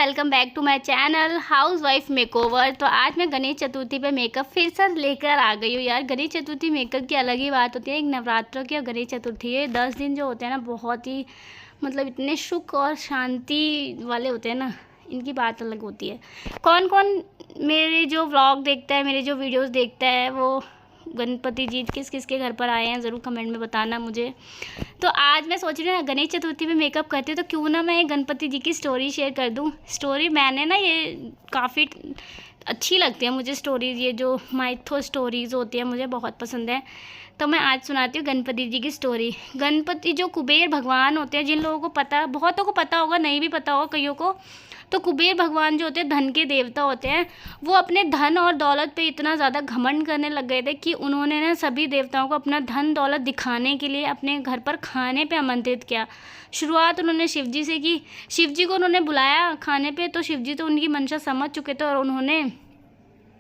Welcome back to my channel housewife makeover. तो आज मैं गणेश चतुर्थी पे मेकअप फिर से लेकर आ गई हूँ। यार गणेश चतुर्थी मेकअप की अलग ही बात होती है। एक नवरात्र की और गणेश चतुर्थी, ये 10 दिन जो होते हैं ना, बहुत ही मतलब इतने सुख और शांति वाले होते हैं ना, इनकी बात अलग होती है। कौन कौन मेरे जो व्लॉग देखता है, मेरे जो वीडियोज़ देखता है, वो गणपति जी किस किस के घर पर आए हैं, ज़रूर कमेंट में बताना मुझे। तो आज मैं सोच रही हूँ गणेश चतुर्थी में मेकअप करती हूँ, तो क्यों ना मैं गणपति जी की स्टोरी शेयर कर दूँ। स्टोरी मैंने ना ये काफ़ी अच्छी लगती है मुझे स्टोरीज़, ये जो माइथो स्टोरीज़ होती है मुझे बहुत पसंद है। तो मैं आज सुनाती हूँ गणपति जी की स्टोरी। गणपति जो कुबेर भगवान होते हैं, जिन लोगों को पता, बहुतों को पता होगा, नहीं भी पता होगा कईयों को, तो कुबेर भगवान जो होते हैं धन के देवता होते हैं। वो अपने धन और दौलत पे इतना ज़्यादा घमंड करने लग गए थे कि उन्होंने ना सभी देवताओं को अपना धन दौलत दिखाने के लिए अपने घर पर खाने पे आमंत्रित किया। शुरुआत उन्होंने शिव जी से की। शिव जी को उन्होंने बुलाया खाने पे, तो शिव जी तो उनकी मंशा समझ चुके थे और उन्होंने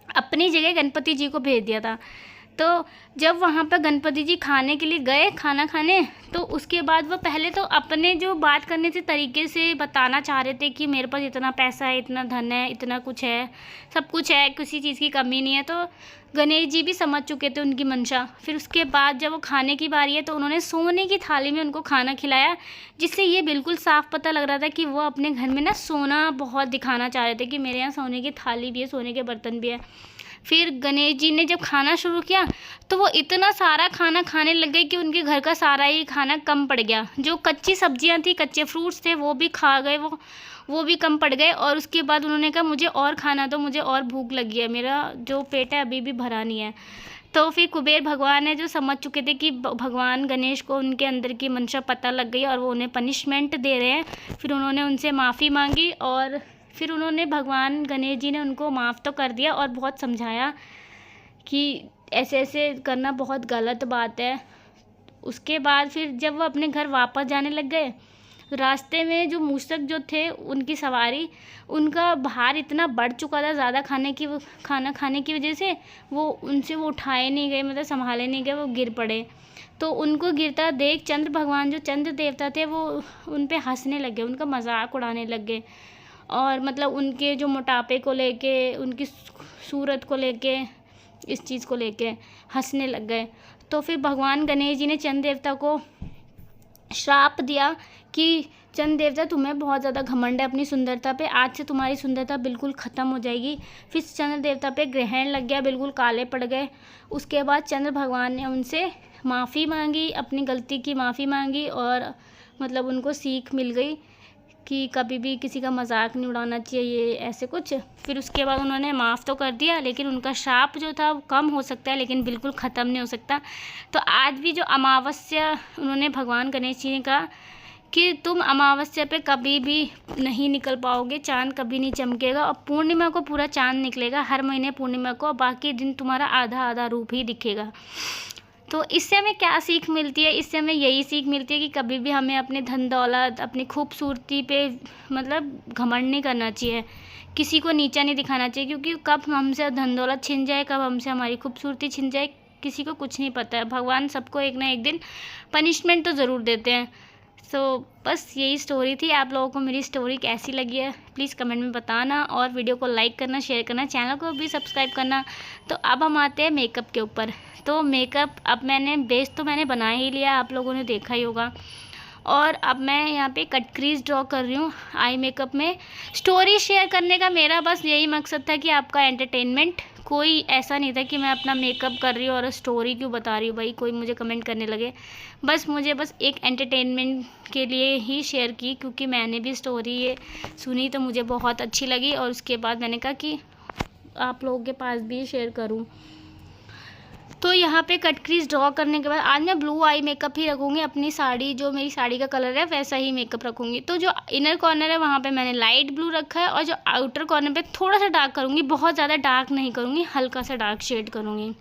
अपनी जगह गणपति जी को भेज दिया था। तो जब वहाँ पर गणपति जी खाने के लिए गए, खाना खाने, तो उसके बाद वो पहले तो अपने जो बात करने से तरीके से बताना चाह रहे थे कि मेरे पास इतना पैसा है, इतना धन है, इतना कुछ है, सब कुछ है, किसी चीज़ की कमी नहीं है। तो गणेश जी भी समझ चुके थे उनकी मंशा। फिर उसके बाद जब वो खाने की बारी है तो उन्होंने सोने की थाली में उनको खाना खिलाया, जिससे ये बिल्कुल साफ पता लग रहा था कि वो अपने घर में ना सोना बहुत दिखाना चाह रहे थे कि मेरे यहाँ सोने की थाली भी है, सोने के बर्तन भी है। फिर गणेश जी ने जब खाना शुरू किया तो वो इतना सारा खाना खाने लग गए कि उनके घर का सारा ही खाना कम पड़ गया। जो कच्ची सब्जियां थी, कच्चे फ्रूट्स थे, वो भी खा गए, वो भी कम पड़ गए। और उसके बाद उन्होंने कहा मुझे और खाना दो, मुझे और भूख लगी है, मेरा जो पेट है अभी भी भरा नहीं है। तो फिर कुबेर भगवान है जो समझ चुके थे कि भगवान गणेश को उनके अंदर की मंशा पता लग गई और वो उन्हें पनिशमेंट दे रहे हैं। फिर उन्होंने उनसे माफ़ी मांगी और फिर उन्होंने, भगवान गणेश जी ने उनको माफ़ तो कर दिया और बहुत समझाया कि ऐसे ऐसे करना बहुत गलत बात है। उसके बाद फिर जब वो अपने घर वापस जाने लग गए, रास्ते में जो मूषक जो थे उनकी सवारी, उनका भार इतना बढ़ चुका था ज़्यादा खाना खाने की वजह से, वो उनसे वो उठाए नहीं गए, मतलब संभाले नहीं गए, वो गिर पड़े। तो उनको गिरता देख चंद्र भगवान, जो चंद्र देवता थे, वो उन पे हंसने लगे, उनका मजाक उड़ाने लग गए और मतलब उनके जो मोटापे को लेके, उनकी सूरत को लेके, इस चीज़ को लेके हंसने लग गए। तो फिर भगवान गणेश जी ने चंद्र देवता को श्राप दिया कि चंद्र देवता, तुम्हें बहुत ज़्यादा घमंड है अपनी सुंदरता पे, आज से तुम्हारी सुंदरता बिल्कुल ख़त्म हो जाएगी। फिर चंद्र देवता पे ग्रहण लग गया, बिल्कुल काले पड़ गए। उसके बाद चंद्र भगवान ने उनसे माफ़ी मांगी, अपनी गलती की माफ़ी मांगी और मतलब उनको सीख मिल गई कि कभी भी किसी का मजाक नहीं उड़ाना चाहिए, ऐसे कुछ। फिर उसके बाद उन्होंने माफ़ तो कर दिया, लेकिन उनका शाप जो था वो कम हो सकता है लेकिन बिल्कुल ख़त्म नहीं हो सकता। तो आज भी जो अमावस्या, उन्होंने भगवान गणेश जी ने कहा कि तुम अमावस्या पे कभी भी नहीं निकल पाओगे, चाँद कभी नहीं चमकेगा, और पूर्णिमा को पूरा चाँद निकलेगा हर महीने पूर्णिमा को, और बाकी दिन तुम्हारा आधा आधा रूप ही दिखेगा। तो इससे हमें क्या सीख मिलती है? इससे हमें यही सीख मिलती है कि कभी भी हमें अपने धन दौलत, अपनी खूबसूरती पे मतलब घमंड नहीं करना चाहिए, किसी को नीचा नहीं दिखाना चाहिए, क्योंकि कब हमसे धन दौलत छिन जाए, कब हमसे हमारी खूबसूरती छिन जाए, किसी को कुछ नहीं पता है। भगवान सबको एक ना एक दिन पनिशमेंट तो ज़रूर देते हैं। सो बस यही स्टोरी थी। आप लोगों को मेरी स्टोरी कैसी लगी है प्लीज़ कमेंट में बताना, और वीडियो को लाइक करना, शेयर करना, चैनल को भी सब्सक्राइब करना। तो अब हम आते हैं मेकअप के ऊपर। तो मेकअप अब मैंने बेस तो मैंने बना ही लिया, आप लोगों ने देखा ही होगा। और अब मैं यहाँ पे कट क्रीज ड्रॉ कर रही हूँ आई मेकअप में। स्टोरी शेयर करने का मेरा बस यही मकसद था कि आपका एंटरटेनमेंट, कोई ऐसा नहीं था कि मैं अपना मेकअप कर रही हूँ और स्टोरी क्यों बता रही हूँ भाई, कोई मुझे कमेंट करने लगे। मुझे बस एक एंटरटेनमेंट के लिए ही शेयर की, क्योंकि मैंने भी स्टोरी ये सुनी तो मुझे बहुत अच्छी लगी, और उसके बाद मैंने कहा कि आप लोगों के पास भी शेयर करूँ। तो यहाँ पे कट क्रीज ड्रॉ करने के बाद आज मैं ब्लू आई मेकअप ही रखूँगी। अपनी साड़ी, जो मेरी साड़ी का कलर है वैसा ही मेकअप रखूँगी। तो जो इनर कॉर्नर है वहाँ पे मैंने लाइट ब्लू रखा है, और जो आउटर कॉर्नर पे थोड़ा सा डार्क करूँगी, बहुत ज़्यादा डार्क नहीं करूँगी, हल्का सा डार्क शेड करूँगी।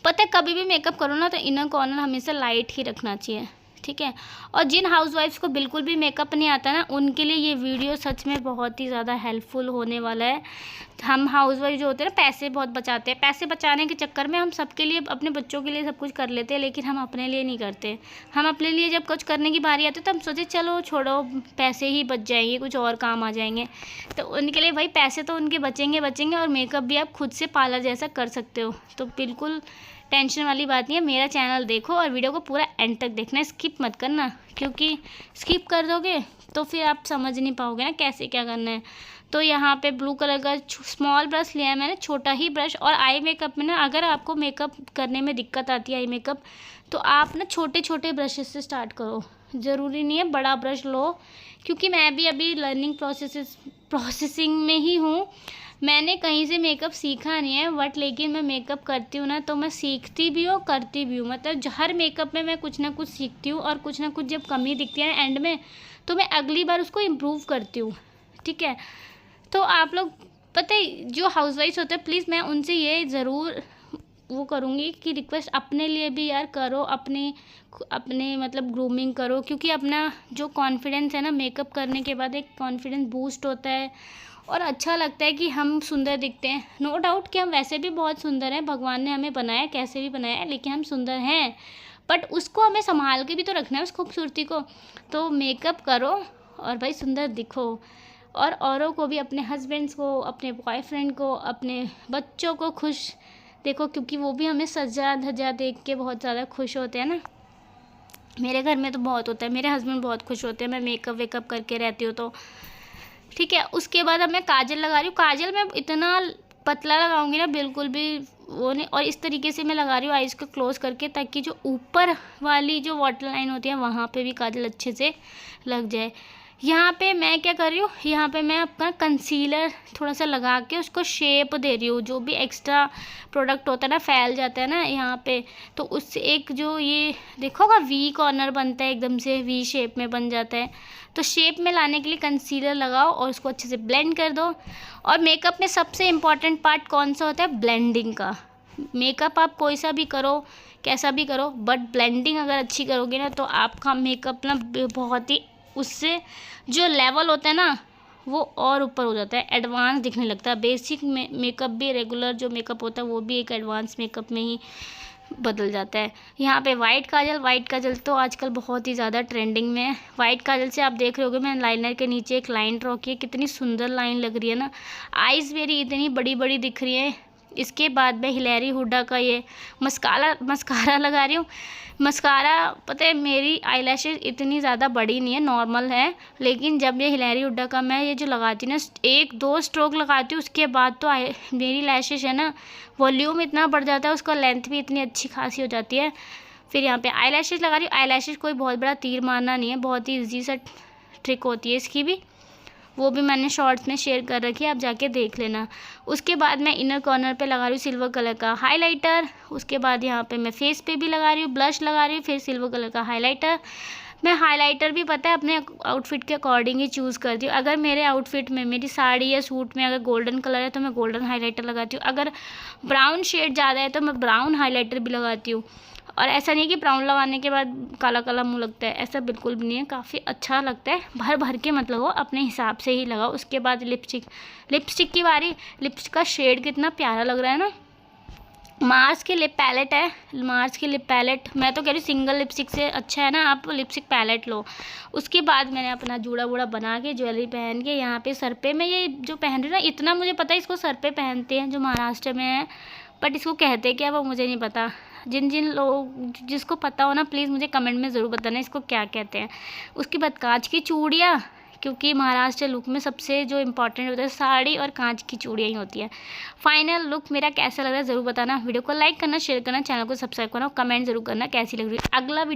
पता है कभी भी मेकअप करो ना तो इनर कॉर्नर हमेशा लाइट ही रखना चाहिए, ठीक है। और जिन हाउसवाइफ्स को बिल्कुल भी मेकअप नहीं आता ना, उनके लिए ये वीडियो सच में बहुत ही ज़्यादा हेल्पफुल होने वाला है। हम हाउसवाइफ जो होते हैं ना, पैसे बहुत बचाते हैं, पैसे बचाने के चक्कर में हम सबके लिए, अपने बच्चों के लिए सब कुछ कर लेते हैं, लेकिन हम अपने लिए नहीं करते। हम अपने लिए जब कुछ करने की बारी आती है तो हम सोचे चलो छोड़ो, पैसे ही बच जाएंगे, कुछ और काम आ जाएंगे। तो उनके लिए भाई पैसे तो उनके बचेंगे और मेकअप भी आप खुद से पार्लर जैसा कर सकते हो। तो बिल्कुल टेंशन वाली बात नहीं है। मेरा चैनल देखो और वीडियो को पूरा एंड तक देखना, स्किप मत करना, क्योंकि स्किप कर दोगे तो फिर आप समझ नहीं पाओगे ना कैसे क्या करना है। तो यहाँ पे ब्लू कलर का स्मॉल ब्रश लिया है मैंने, छोटा ही ब्रश। और आई मेकअप में ना, अगर आपको मेकअप करने में दिक्कत आती है आई मेकअप, तो आप ना छोटे छोटे ब्रशेस से स्टार्ट करो, ज़रूरी नहीं है बड़ा ब्रश लो, क्योंकि मैं भी अभी लर्निंग प्रोसेसिंग में ही हूँ। मैंने कहीं से मेकअप सीखा नहीं है, बट लेकिन मैं मेकअप करती हूँ ना, तो मैं सीखती भी हूँ करती भी हूँ। मतलब हर मेकअप में मैं कुछ ना कुछ सीखती हूँ, और कुछ ना कुछ जब कमी दिखती है एंड में, तो मैं अगली बार उसको इम्प्रूव करती हूँ, ठीक है। तो आप लोग पता है, जो हाउसवाइफ्स होते हैं, प्लीज़ मैं उनसे ये ज़रूर वो करूँगी कि रिक्वेस्ट, अपने लिए भी यार करो, अपने मतलब ग्रूमिंग करो, क्योंकि अपना जो कॉन्फिडेंस है ना, मेकअप करने के बाद एक कॉन्फिडेंस बूस्ट होता है और अच्छा लगता है कि हम सुंदर दिखते हैं। नो डाउट कि हम वैसे भी बहुत सुंदर हैं, भगवान ने हमें बनाया कैसे भी बनाया है, लेकिन हम सुंदर हैं, बट उसको हमें संभाल के भी तो रखना है उस खूबसूरती को। तो मेकअप करो और भाई सुंदर दिखो, और औरों को भी, अपने हस्बैंड्स को, अपने बॉयफ्रेंड को, अपने बच्चों को खुश देखो, क्योंकि वो भी हमें सजा धजा देख के बहुत ज़्यादा खुश होते हैं ना। मेरे घर में तो बहुत होता है, मेरे हस्बैंड बहुत खुश होते हैं मैं मेकअप वेकअप करके रहती हूँ तो, ठीक है। उसके बाद अब मैं काजल लगा रही हूँ। काजल मैं इतना पतला लगाऊंगी ना, बिल्कुल भी वो नहीं, और इस तरीके से मैं लगा रही हूँ आइज़ को क्लोज करके, ताकि जो ऊपर वाली जो वाटर लाइन होती है वहाँ पे भी काजल अच्छे से लग जाए। यहाँ पे मैं क्या कर रही हूँ, यहाँ पे मैं अपना कंसीलर थोड़ा सा लगा के उसको शेप दे रही हूँ। जो भी एक्स्ट्रा प्रोडक्ट होता है ना, फैल जाता है ना यहाँ पे, तो उससे एक जो ये देखोगा वी कॉर्नर बनता है, एकदम से वी शेप में बन जाता है। तो शेप में लाने के लिए कंसीलर लगाओ और उसको अच्छे से ब्लेंड कर दो। और मेकअप में सबसे इम्पॉर्टेंट पार्ट कौन सा होता है? ब्लेंडिंग का। मेकअप आप कोई सा भी करो, कैसा भी करो, बट ब्लेंडिंग अगर अच्छी करोगे ना, तो आपका मेकअप ना बहुत ही, उससे जो लेवल होता है ना वो और ऊपर हो जाता है, एडवांस दिखने लगता है। बेसिक मेकअप भी, रेगुलर जो मेकअप होता है वो भी एक एडवांस मेकअप में ही बदल जाता है। यहाँ पे वाइट काजल तो आजकल बहुत ही ज़्यादा ट्रेंडिंग में है। वाइट काजल से आप देख रहे होगे मैंने लाइनर के नीचे एक लाइन ड्रॉ की है, कितनी सुंदर लाइन लग रही है ना। आइज़ मेरी इतनी बड़ी बड़ी दिख रही है। इसके बाद मैं हिलेरी हुडा का ये मस्कारा लगा रही हूँ। मस्कारा पता है, मेरी आईलैशेस इतनी ज़्यादा बड़ी नहीं है, नॉर्मल है, लेकिन जब ये हिलेरी हुडा का मैं ये जो लगाती हूँ ना, 1-2 स्ट्रोक लगाती हूँ, उसके बाद तो मेरी लैशेस है ना, वॉल्यूम इतना बढ़ जाता है, उसका लेंथ भी इतनी अच्छी खासी हो जाती है। फिर यहाँ पे आईलैशेस लगा रही हूँ। आईलैशेस कोई बहुत बड़ा तीर मारना नहीं है, बहुत ही ईजी सा ट्रिक होती है इसकी भी, वो भी मैंने शॉर्ट्स में शेयर कर रखी है, आप जाके देख लेना। उसके बाद मैं इनर कॉर्नर पे लगा रही हूँ सिल्वर कलर का हाइलाइटर। उसके बाद यहाँ पे मैं फेस पे भी लगा रही हूँ, ब्लश लगा रही हूँ, फिर सिल्वर कलर का हाइलाइटर। मैं हाइलाइटर भी पता है अपने आउटफिट के अकॉर्डिंग ही चूज़ करती हूँ। अगर मेरे आउटफिट में, मेरी साड़ी या सूट में अगर गोल्डन कलर है तो मैं गोल्डन हाइलाइटर लगाती हूँ, अगर ब्राउन शेड ज़्यादा है तो मैं ब्राउन हाइलाइटर भी लगाती हूँ। और ऐसा नहीं है कि ब्राउन लगाने के बाद काला काला मुँह लगता है, ऐसा बिल्कुल भी नहीं है, काफ़ी अच्छा लगता है। भर भर के मत लगाओ, अपने हिसाब से ही लगाओ। उसके बाद लिपस्टिक की बारी। लिप्स का शेड कितना प्यारा लग रहा है ना। मार्स की लिप पैलेट है, मार्स की लिप पैलेट। मैं तो कह रही हूँ सिंगल लिपस्टिक से अच्छा है ना आप लिपस्टिक पैलेट लो। उसके बाद मैंने अपना जूड़ा वूड़ा बना के, ज्वेलरी पहन के, यहाँ पे सर पे मैं ये जो पहन रही हूँ ना, इतना मुझे पता है इसको सर पे पहनते हैं जो महाराष्ट्र में है, बट इसको कहते क्या वो मुझे नहीं पता। जिन लोग जिसको पता हो ना, प्लीज़ मुझे कमेंट में ज़रूर बताना इसको क्या कहते हैं। उसके बाद कांच की चूड़ियाँ, क्योंकि महाराष्ट्र लुक में सबसे जो इम्पोर्टेंट होता है साड़ी और कांच की चूड़ियाँ ही होती है। फाइनल लुक मेरा कैसा लग रहा है ज़रूर बताना। वीडियो को लाइक करना, शेयर करना, चैनल को सब्सक्राइब करना, कमेंट ज़रूर करना कैसी लग रही है। अगला